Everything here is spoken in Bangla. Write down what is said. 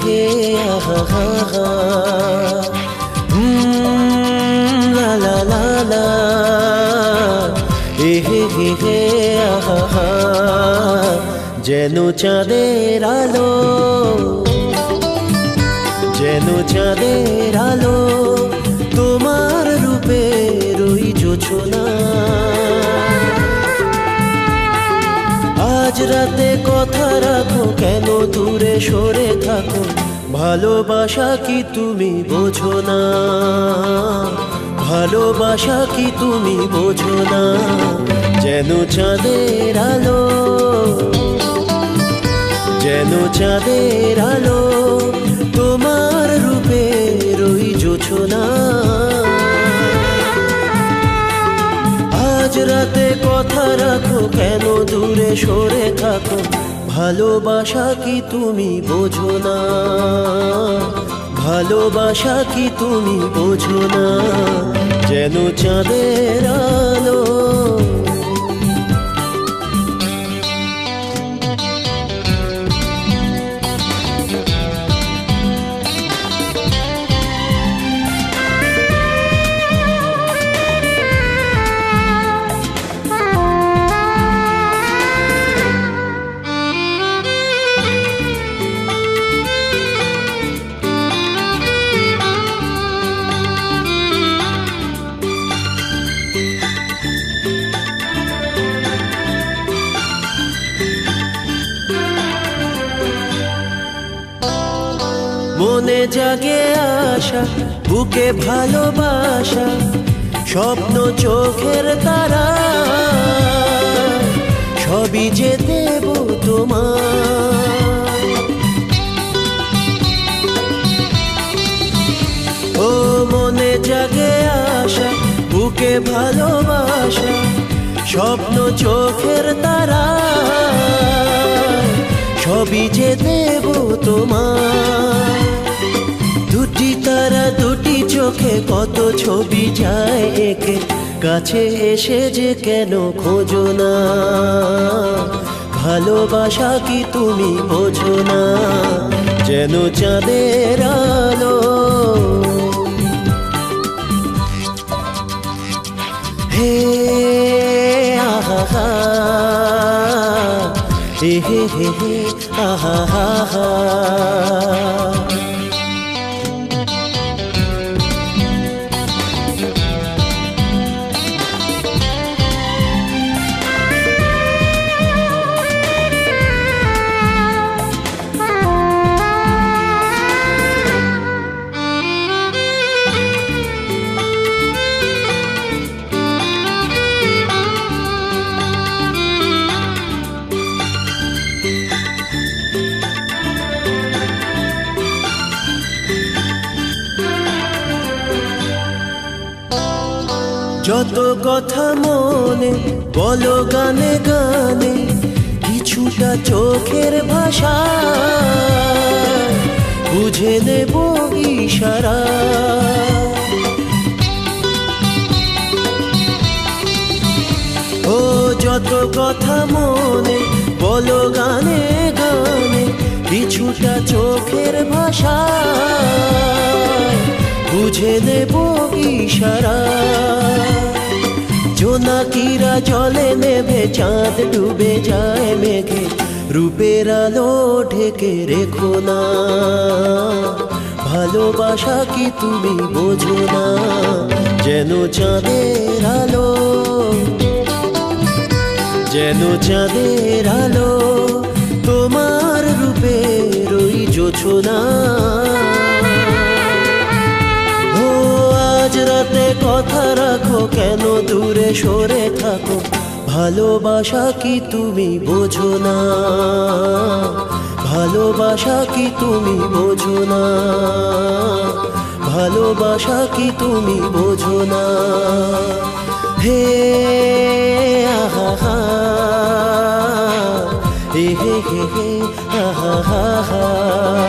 হে আহা হা হা লা লা লা লা হে আহা হা যেন চাঁদের আলো যেন চাঁদের আলো তোমার রূপের ওই জোছনা আজ রাতে কথা রাখো কেন দূরে সরে থাকো ভালোবাসা কি তুমি বোঝো না ভালোবাসা কি তুমি বোঝো না যেন চাঁদের আলো যেন চাঁদের আলো তোমার রূপের ওই জোছনা আজ রাতে কথা রাখো কেন দূরে সরে থাকো ভালোবাসা কি তুমি বোঝো না ভালোবাসা কি তুমি বোঝো না যেন চাঁদের আলো মনে জাগে আশা বুকে ভালোবাসা স্বপ্ন চোখের তারা সবই যে দেব তোমার ও মনে জাগে আশা বুকে ভালোবাসা স্বপ্ন চোখের তারা সবই যে দেব তোমার দুটি তারা দুটি চোখে কত ছবি যায় একে কাছে এসে যে কেন খোঁজো না ভালোবাসা কি তুমি বোঝো না যেন চাঁদের আলো হে আহা হা হে আহা হা হা যত কথা মনে বলো গানে গানে কিছুটা চোখের ভাষা বুঝে নেব ইশারা ও যত কথা মনে বলো গানে গানে কিছুটা চোখের ভাষা বুঝে নেব ইশারা জোনাকিরা জলে নেভে চাঁদ ডুবে যায় মেঘে রূপের আলো ঢেকে রেখো না ভালোবাসা কি তুমি বোঝো না যেন চাঁদের আলো যেন চাঁদের আলো তোমার রূপের ওই জোছনা আজ রাতে কথা রাখো কেন দূরে সরে থাকো ভালোবাসা কি তুমি বোঝো না ভালোবাসা কি তুমি বোঝো না ভালোবাসা কি তুমি বোঝো না হে আহা হা হে আহা হা হা